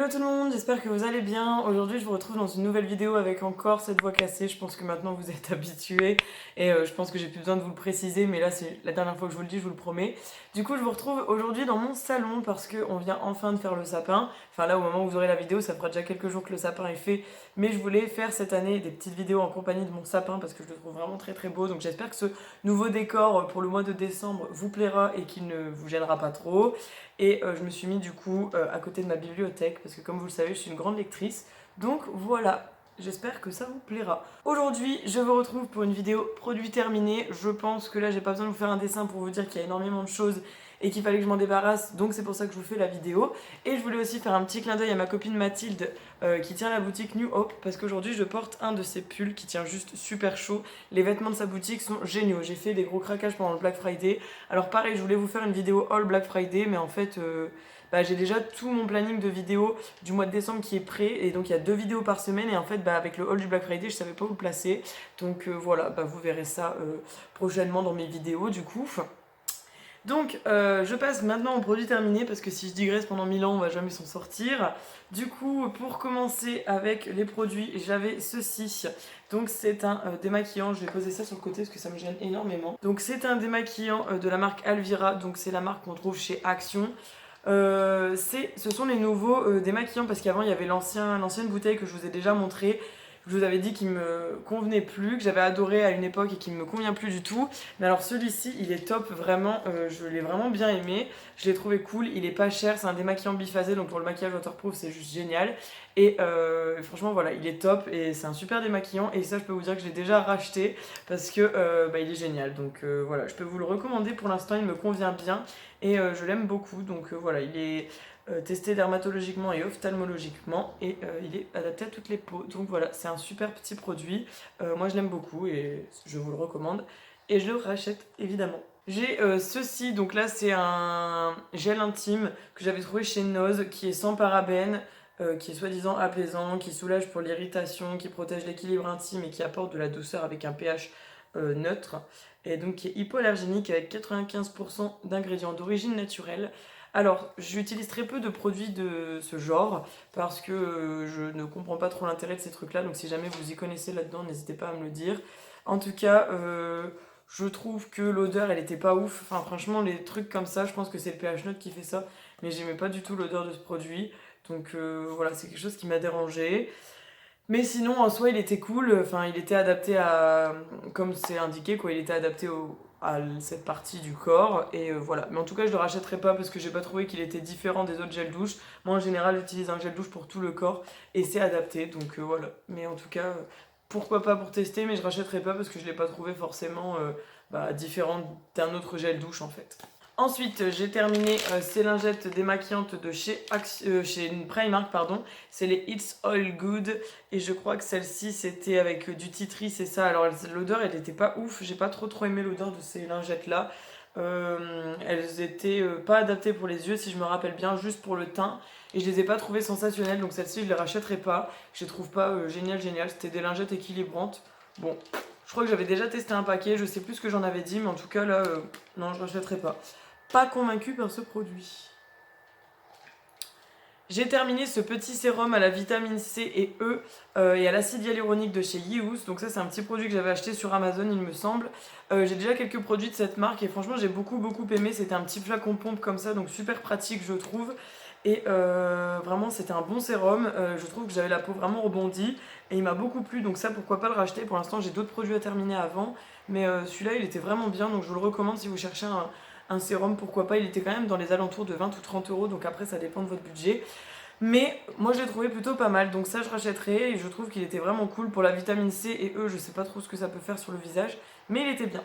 Hello tout le monde, j'espère que vous allez bien. Aujourd'hui je vous retrouve dans une nouvelle vidéo avec encore cette voix cassée. Je pense que maintenant vous êtes habitués et je pense que j'ai plus besoin de vous le préciser, mais là c'est la dernière fois que je vous le dis, je vous le promets. Du coup je vous retrouve aujourd'hui dans mon salon parce qu'on vient enfin de faire le sapin. Enfin là au moment où vous aurez la vidéo ça fera déjà quelques jours que le sapin est fait, mais je voulais faire cette année des petites vidéos en compagnie de mon sapin parce que je le trouve vraiment très très beau. Donc j'espère que ce nouveau décor pour le mois de décembre vous plaira et qu'il ne vous gênera pas trop. Et je me suis mis du coup à côté de ma bibliothèque parce que comme vous le savez je suis une grande lectrice. Donc voilà, j'espère que ça vous plaira. Aujourd'hui je vous retrouve pour une vidéo produit terminé. Je pense que là j'ai pas besoin de vous faire un dessin pour vous dire qu'il y a énormément de choses et qu'il fallait que je m'en débarrasse, donc c'est pour ça que je vous fais la vidéo. Et je voulais aussi faire un petit clin d'œil à ma copine Mathilde qui tient la boutique New Hope parce qu'aujourd'hui je porte un de ses pulls qui tient juste super chaud. Les vêtements de sa boutique sont géniaux, j'ai fait des gros craquages pendant le Black Friday. Alors pareil, je voulais vous faire une vidéo all Black Friday, mais en fait j'ai déjà tout mon planning de vidéos du mois de décembre qui est prêt, et donc il y a 2 vidéos par semaine, et en fait avec le haul du Black Friday je savais pas où le placer, donc voilà, vous verrez ça prochainement dans mes vidéos du coup. Donc je passe maintenant au produit terminé parce que si je digresse pendant 1000 ans on va jamais s'en sortir. Du coup pour commencer avec les produits, j'avais ceci. Donc c'est un démaquillant, je vais poser ça sur le côté parce que ça me gêne énormément. Donc c'est un démaquillant de la marque Alvira, donc c'est la marque qu'on trouve chez Action. Ce sont les nouveaux démaquillants parce qu'avant il y avait l'ancienne bouteille que je vous ai déjà montré. Je vous avais dit qu'il me convenait plus, que j'avais adoré à une époque et qu'il me convient plus du tout. Mais alors celui-ci, il est top, vraiment, je l'ai vraiment bien aimé. Je l'ai trouvé cool, il est pas cher, c'est un démaquillant biphasé, donc pour le maquillage waterproof, c'est juste génial. Et franchement, voilà, il est top et c'est un super démaquillant. Et ça, je peux vous dire que je l'ai déjà racheté parce que il est génial. Donc voilà, je peux vous le recommander pour l'instant, il me convient bien et je l'aime beaucoup. Donc voilà, il est testé dermatologiquement et ophtalmologiquement et il est adapté à toutes les peaux. Donc voilà, c'est un super petit produit. Moi je l'aime beaucoup et je vous le recommande et je le rachète évidemment. J'ai ceci, donc là c'est un gel intime que j'avais trouvé chez Noz qui est sans parabènes, qui est soi-disant apaisant, qui soulage pour l'irritation, qui protège l'équilibre intime et qui apporte de la douceur avec un pH neutre, et donc qui est hypoallergénique avec 95% d'ingrédients d'origine naturelle. Alors, j'utilise très peu de produits de ce genre parce que je ne comprends pas trop l'intérêt de ces trucs-là. Donc, si jamais vous y connaissez là-dedans, n'hésitez pas à me le dire. En tout cas, je trouve que l'odeur, elle était pas ouf. Enfin, franchement, les trucs comme ça, je pense que c'est le pH neutre qui fait ça. Mais j'aimais pas du tout l'odeur de ce produit. Donc, voilà, c'est quelque chose qui m'a dérangé. Mais sinon, en soi, il était cool. Enfin, il était adapté à, comme c'est indiqué, quoi, il était adapté à cette partie du corps. Et voilà. Mais en tout cas, je le rachèterai pas parce que j'ai pas trouvé qu'il était différent des autres gels douche. Moi, en général, j'utilise un gel douche pour tout le corps et c'est adapté. Donc voilà. Mais en tout cas, pourquoi pas pour tester, mais je rachèterai pas parce que je l'ai pas trouvé forcément différent d'un autre gel douche en fait. Ensuite, j'ai terminé ces lingettes démaquillantes de chez Primark, pardon. C'est les It's All Good. Et je crois que celle-ci, c'était avec du tea tree, c'est ça. Alors, l'odeur, elle était pas ouf. J'ai pas trop aimé l'odeur de ces lingettes-là. Elles étaient pas adaptées pour les yeux, si je me rappelle bien, juste pour le teint. Et je les ai pas trouvées sensationnelles. Donc, celle-ci, je les rachèterai pas. Je les trouve pas génial. C'était des lingettes équilibrantes. Bon, je crois que j'avais déjà testé un paquet. Je sais plus ce que j'en avais dit, mais en tout cas, là, non, je rachèterai pas. Pas convaincue par ce produit. J'ai terminé ce petit sérum à la vitamine C et E et à l'acide hyaluronique de chez Yeehoos. Donc ça c'est un petit produit que j'avais acheté sur Amazon il me semble. J'ai déjà quelques produits de cette marque et franchement j'ai beaucoup aimé. C'était un petit flacon pompe comme ça, donc super pratique je trouve. Et vraiment c'était un bon sérum. Je trouve que j'avais la peau vraiment rebondie et il m'a beaucoup plu, donc ça pourquoi pas le racheter. Pour l'instant j'ai d'autres produits à terminer avant, mais celui-là il était vraiment bien, donc je vous le recommande si vous cherchez un sérum, pourquoi pas. Il était quand même dans les alentours de 20 ou 30 euros, donc après ça dépend de votre budget. Mais moi je l'ai trouvé plutôt pas mal, donc ça je rachèterai et je trouve qu'il était vraiment cool pour la vitamine C et E. Je sais pas trop ce que ça peut faire sur le visage, mais il était bien.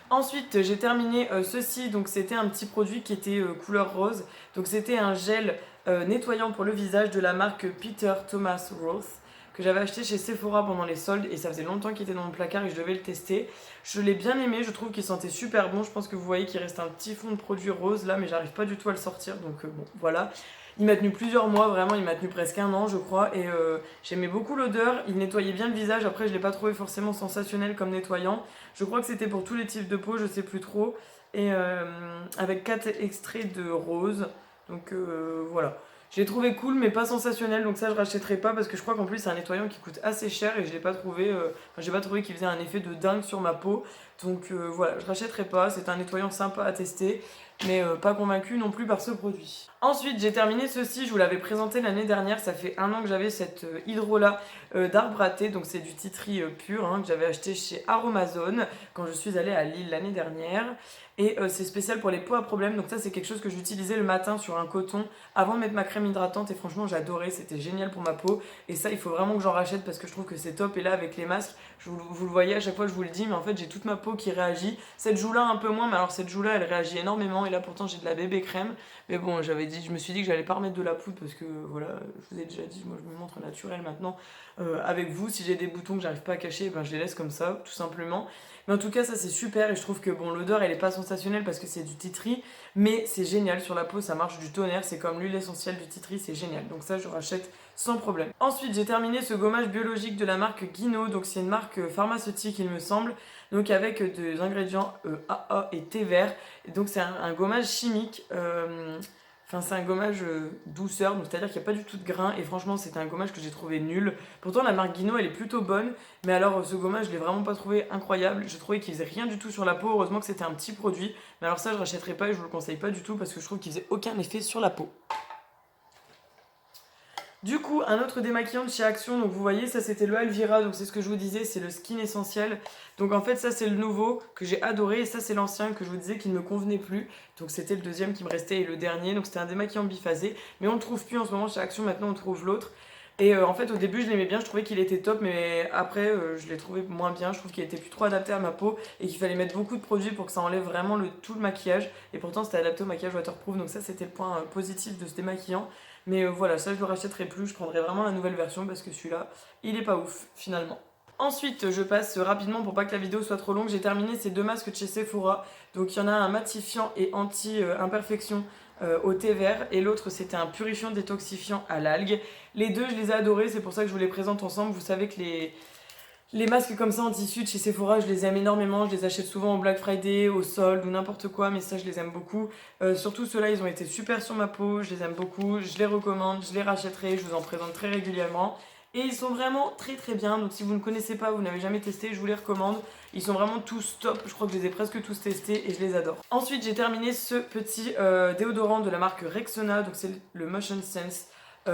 Ensuite j'ai terminé ceci, donc c'était un petit produit qui était couleur rose. Donc c'était un gel nettoyant pour le visage de la marque Peter Thomas Roth, que j'avais acheté chez Sephora pendant les soldes et ça faisait longtemps qu'il était dans mon placard et je devais le tester. Je l'ai bien aimé, je trouve qu'il sentait super bon. Je pense que vous voyez qu'il reste un petit fond de produit rose là, mais j'arrive pas du tout à le sortir, donc bon voilà. Il m'a tenu plusieurs mois, vraiment, il m'a tenu presque un an je crois, et j'aimais beaucoup l'odeur, il nettoyait bien le visage. Après je l'ai pas trouvé forcément sensationnel comme nettoyant. Je crois que c'était pour tous les types de peau, je sais plus trop. Et avec 4 extraits de rose. Donc voilà. Je l'ai trouvé cool mais pas sensationnel, donc ça je rachèterai pas parce que je crois qu'en plus c'est un nettoyant qui coûte assez cher et je l'ai pas trouvé, j'ai pas trouvé qu'il faisait un effet de dingue sur ma peau. Donc voilà, je rachèterai pas, c'est un nettoyant sympa à tester, mais pas convaincu non plus par ce produit. Ensuite j'ai terminé ceci, je vous l'avais présenté l'année dernière, ça fait un an que j'avais cette hydrolat d'arbre à thé, donc c'est du tea tree pur hein, que j'avais acheté chez Aromazone quand je suis allée à Lille l'année dernière. Et c'est spécial pour les peaux à problème, donc ça c'est quelque chose que j'utilisais le matin sur un coton avant de mettre ma crème hydratante et franchement j'adorais, c'était génial pour ma peau et ça il faut vraiment que j'en rachète parce que je trouve que c'est top. Et là avec les masques, vous le voyez à chaque fois je vous le dis, mais en fait j'ai toute ma peau qui réagit, cette joue là un peu moins, mais alors cette joue là elle réagit énormément et là pourtant j'ai de la bébé crème, mais bon je me suis dit que j'allais pas remettre de la poudre parce que voilà, je vous ai déjà dit, moi je me montre naturelle maintenant avec vous. Si j'ai des boutons que j'arrive pas à cacher, ben je les laisse comme ça tout simplement. Mais en tout cas ça c'est super et je trouve que bon l'odeur elle est pas sensationnelle parce que c'est du tea tree, mais c'est génial sur la peau, ça marche du tonnerre, c'est comme l'huile essentielle du tea tree, c'est génial, donc ça je rachète sans problème. Ensuite j'ai terminé ce gommage biologique de la marque Guino, donc c'est une marque pharmaceutique il me semble, donc avec des ingrédients AA et thé vert, et donc c'est un gommage chimique. Enfin, c'est un gommage douceur, donc c'est-à-dire qu'il n'y a pas du tout de grain, et franchement, c'est un gommage que j'ai trouvé nul. Pourtant, la marque Guino, elle est plutôt bonne, mais alors ce gommage, je l'ai vraiment pas trouvé incroyable. J'ai trouvé qu'il faisait rien du tout sur la peau, heureusement que c'était un petit produit, mais alors ça, je rachèterai pas et je vous le conseille pas du tout parce que je trouve qu'il faisait aucun effet sur la peau. Du coup, un autre démaquillant de chez Action, donc vous voyez, ça c'était le Alvira, donc c'est ce que je vous disais, c'est le Skin Essentiel. Donc en fait, ça c'est le nouveau que j'ai adoré, et ça c'est l'ancien que je vous disais qui ne me convenait plus. Donc c'était le deuxième qui me restait et le dernier, donc c'était un démaquillant biphasé. Mais on le trouve plus en ce moment chez Action, maintenant on trouve l'autre. Et en fait, au début, je l'aimais bien, je trouvais qu'il était top, mais après, je l'ai trouvé moins bien. Je trouve qu'il était plus trop adapté à ma peau et qu'il fallait mettre beaucoup de produits pour que ça enlève vraiment tout le maquillage. Et pourtant, c'était adapté au maquillage waterproof, donc ça, c'était le point positif de ce démaquillant. Mais voilà, ça, je le rachèterai plus. Je prendrai vraiment la nouvelle version parce que celui-là, il est pas ouf, finalement. Ensuite, je passe rapidement pour pas que la vidéo soit trop longue. J'ai terminé ces deux masques de chez Sephora. Donc, il y en a un matifiant et anti-imperfection au thé vert et l'autre c'était un purifiant détoxifiant à l'algue. Les deux je les ai adorés, c'est pour ça que je vous les présente ensemble. Vous savez que les masques comme ça en tissu de chez Sephora je les aime énormément, je les achète souvent au Black Friday, au solde ou n'importe quoi, mais ça je les aime beaucoup. Surtout ceux-là ils ont été super sur ma peau, je les aime beaucoup, je les recommande, je les rachèterai, je vous en présente très régulièrement. Et ils sont vraiment très très bien, donc si vous ne connaissez pas, vous n'avez jamais testé, je vous les recommande. Ils sont vraiment tous top, je crois que je les ai presque tous testés et je les adore. Ensuite j'ai terminé ce petit déodorant de la marque Rexona, donc c'est le Motion Sense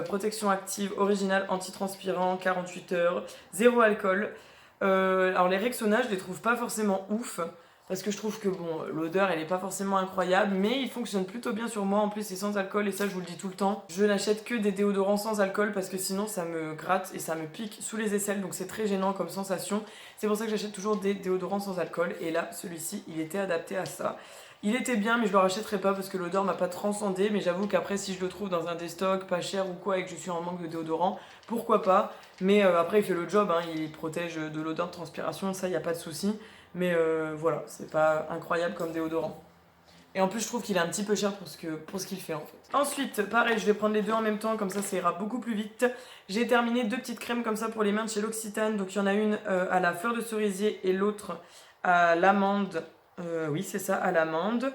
protection active originale anti-transpirant, 48 heures, zéro alcool. Alors les Rexona je les trouve pas forcément ouf, parce que je trouve que bon, l'odeur elle est pas forcément incroyable, mais il fonctionne plutôt bien sur moi. En plus c'est sans alcool et ça je vous le dis tout le temps. Je n'achète que des déodorants sans alcool parce que sinon ça me gratte et ça me pique sous les aisselles, donc c'est très gênant comme sensation. C'est pour ça que j'achète toujours des déodorants sans alcool et là celui-ci il était adapté à ça. Il était bien mais je le rachèterai pas parce que l'odeur m'a pas transcendé, mais j'avoue qu'après si je le trouve dans un déstock pas cher ou quoi et que je suis en manque de déodorant, pourquoi pas. Mais après il fait le job, hein, il protège de l'odeur de transpiration, ça y a pas de souci. Mais voilà, c'est pas incroyable comme déodorant. Et en plus, je trouve qu'il est un petit peu cher pour ce qu'il fait en fait. Ensuite, pareil, je vais prendre les deux en même temps, comme ça ira beaucoup plus vite. J'ai terminé deux petites crèmes comme ça pour les mains de chez L'Occitane. Donc il y en a une à la fleur de cerisier et l'autre à l'amande. Oui, c'est ça, à l'amande.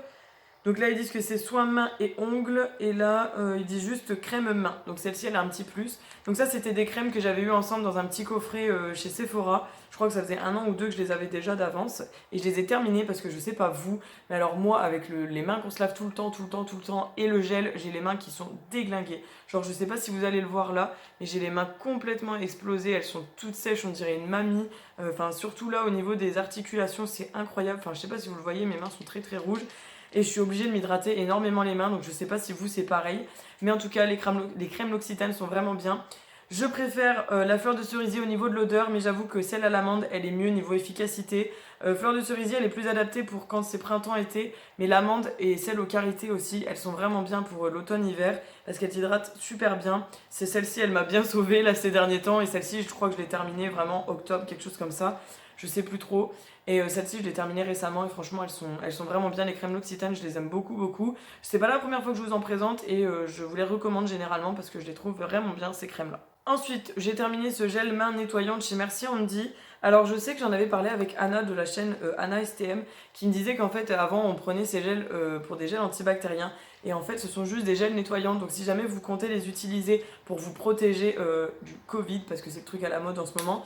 Donc là, ils disent que c'est soin main et ongles. Et là, ils disent juste crème main. Donc celle-ci, elle a un petit plus. Donc ça, c'était des crèmes que j'avais eu ensemble dans un petit coffret chez Sephora. Je crois que ça faisait 1 an ou 2 que je les avais déjà d'avance. Et je les ai terminées parce que je sais pas vous, mais alors moi, avec les mains qu'on se lave tout le temps, et le gel, j'ai les mains qui sont déglinguées. Genre, je sais pas si vous allez le voir là, mais j'ai les mains complètement explosées. Elles sont toutes sèches, on dirait une mamie. Enfin, surtout là, au niveau des articulations, c'est incroyable. Enfin, je sais pas si vous le voyez, mes mains sont très très rouges. Et je suis obligée de m'hydrater énormément les mains, donc je sais pas si vous c'est pareil. Mais en tout cas, les crèmes L'Occitane sont vraiment bien. Je préfère la fleur de cerisier au niveau de l'odeur, mais j'avoue que celle à l'amande, elle est mieux niveau efficacité. Fleur de cerisier, elle est plus adaptée pour quand c'est printemps-été, mais l'amande et celle au karité aussi, elles sont vraiment bien pour l'automne-hiver, parce qu'elles hydratent super bien. C'est celle-ci, elle m'a bien sauvée là ces derniers temps, et celle-ci, je crois que je l'ai terminée vraiment octobre, quelque chose comme ça. Je sais plus trop. Et celle-ci, je l'ai terminée récemment et franchement, elles sont vraiment bien. Les crèmes L'Occitane, je les aime beaucoup, beaucoup. C'est pas la première fois que je vous en présente et je vous les recommande généralement parce que je les trouve vraiment bien, ces crèmes-là. Ensuite, j'ai terminé ce gel main nettoyant de chez Merci Handy. Alors, je sais que j'en avais parlé avec Anna de la chaîne Anna STM qui me disait qu'en fait, avant, on prenait ces gels pour des gels antibactériens. Et en fait, ce sont juste des gels nettoyants. Donc, si jamais vous comptez les utiliser pour vous protéger du Covid, parce que c'est le truc à la mode en ce moment,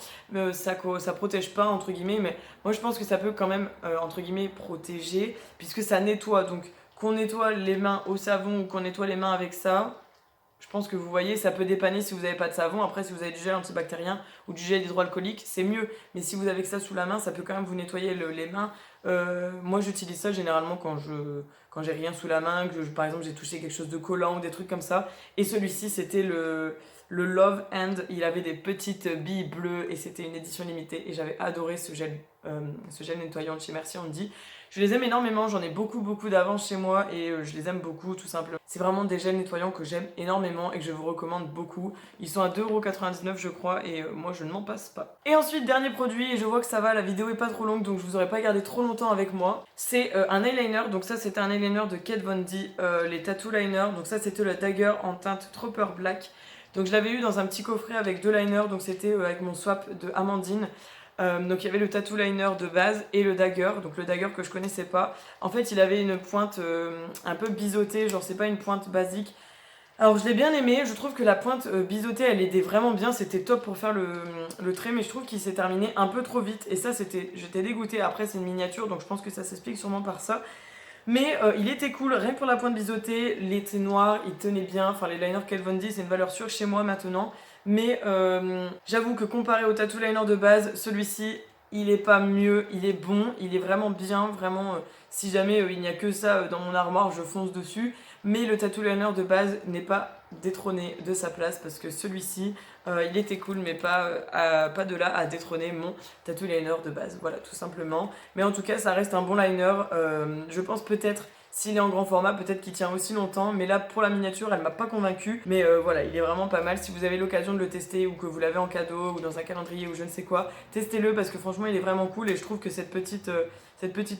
ça protège pas, entre guillemets. Mais moi, je pense que ça peut quand même, entre guillemets, protéger, puisque ça nettoie. Donc, qu'on nettoie les mains au savon ou qu'on nettoie les mains avec ça, je pense que vous voyez, ça peut dépanner si vous n'avez pas de savon. Après, si vous avez du gel antibactérien ou du gel hydroalcoolique, c'est mieux. Mais si vous avez que ça sous la main, ça peut quand même vous nettoyer les mains. Moi, j'utilise ça généralement quand j'ai rien sous la main, par exemple j'ai touché quelque chose de collant ou des trucs comme ça. Et celui-ci, c'était le Love Hand. Il avait des petites billes bleues et c'était une édition limitée. Et j'avais adoré ce gel nettoyant de chez Merci Handy. Je les aime énormément, j'en ai beaucoup d'avance chez moi et je les aime beaucoup tout simplement. C'est vraiment des gels nettoyants que j'aime énormément et que je vous recommande beaucoup. Ils sont à 2,99€ je crois et moi je ne m'en passe pas. Et ensuite, dernier produit, et je vois que ça va, la vidéo est pas trop longue donc je vous aurais pas gardé trop longtemps avec moi. C'est un eyeliner, donc ça c'était un eyeliner de Kat Von D, les Tattoo Liner. Donc ça c'était le Dagger en teinte Trooper Black. Donc je l'avais eu dans un petit coffret avec 2 liners, donc c'était avec mon swap de Amandine. Donc il y avait le tattoo liner de base et le dagger, donc le dagger que je connaissais pas. En fait il avait une pointe un peu biseautée, genre c'est pas une pointe basique. Alors je l'ai bien aimé, je trouve que la pointe biseautée elle aidait vraiment bien, c'était top pour faire le trait, mais je trouve qu'il s'est terminé un peu trop vite et ça j'étais dégoûtée. Après c'est une miniature donc je pense que ça s'explique sûrement par ça. Mais il était cool, rien que pour la pointe biseautée, il était noir, il tenait bien. Enfin, les liners Kat Von D, c'est une valeur sûre chez moi maintenant. Mais j'avoue que comparé au tattoo liner de base, celui-ci, il est pas mieux, il est bon, il est vraiment bien. Vraiment, si jamais il n'y a que ça dans mon armoire, je fonce dessus. Mais le tattoo liner de base n'est pas détrôné de sa place parce que celui-ci, il était cool, mais pas de là à détrôner mon tattoo liner de base. Voilà, tout simplement. Mais en tout cas, ça reste un bon liner. Je pense peut-être, s'il est en grand format, peut-être qu'il tient aussi longtemps. Mais là, pour la miniature, elle m'a pas convaincue. Mais voilà, il est vraiment pas mal. Si vous avez l'occasion de le tester ou que vous l'avez en cadeau ou dans un calendrier ou je ne sais quoi, testez-le parce que franchement, il est vraiment cool. Et je trouve que cette petite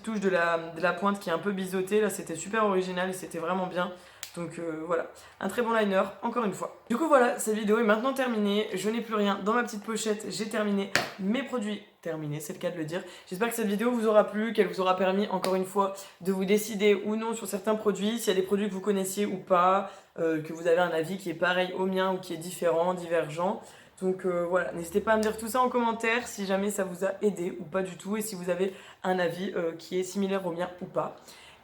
touche de la pointe qui est un peu biseautée, là, c'était super original et c'était vraiment bien. Donc voilà, un très bon liner, encore une fois. Du coup voilà, cette vidéo est maintenant terminée. Je n'ai plus rien dans ma petite pochette. J'ai terminé mes produits terminés, c'est le cas de le dire. J'espère que cette vidéo vous aura plu, qu'elle vous aura permis encore une fois de vous décider ou non sur certains produits. S'il y a des produits que vous connaissiez ou pas, que vous avez un avis qui est pareil au mien ou qui est différent, divergent. Donc voilà, n'hésitez pas à me dire tout ça en commentaire si jamais ça vous a aidé ou pas du tout et si vous avez un avis qui est similaire au mien ou pas.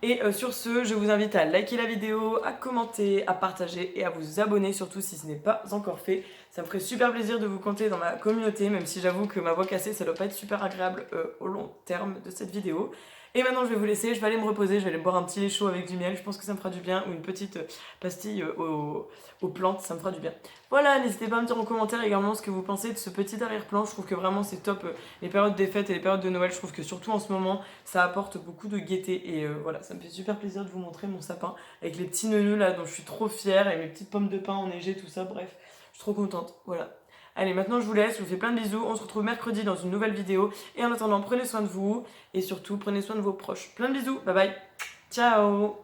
Et sur ce, je vous invite à liker la vidéo, à commenter, à partager et à vous abonner surtout si ce n'est pas encore fait. Ça me ferait super plaisir de vous compter dans ma communauté, même si j'avoue que ma voix cassée, ça doit pas être super agréable au long terme de cette vidéo. Et maintenant je vais vous laisser, je vais aller me reposer, je vais aller boire un petit lait chaud avec du miel, je pense que ça me fera du bien, ou une petite pastille aux plantes, ça me fera du bien. Voilà, n'hésitez pas à me dire en commentaire également ce que vous pensez de ce petit arrière-plan, je trouve que vraiment c'est top, les périodes des fêtes et les périodes de Noël, je trouve que surtout en ce moment, ça apporte beaucoup de gaieté, et voilà, ça me fait super plaisir de vous montrer mon sapin, avec les petits neuneux là dont je suis trop fière, et mes petites pommes de pin enneigées, tout ça, bref, je suis trop contente, voilà. Allez, maintenant je vous laisse, je vous fais plein de bisous, on se retrouve mercredi dans une nouvelle vidéo. Et en attendant, prenez soin de vous et surtout, prenez soin de vos proches. Plein de bisous, bye bye, ciao.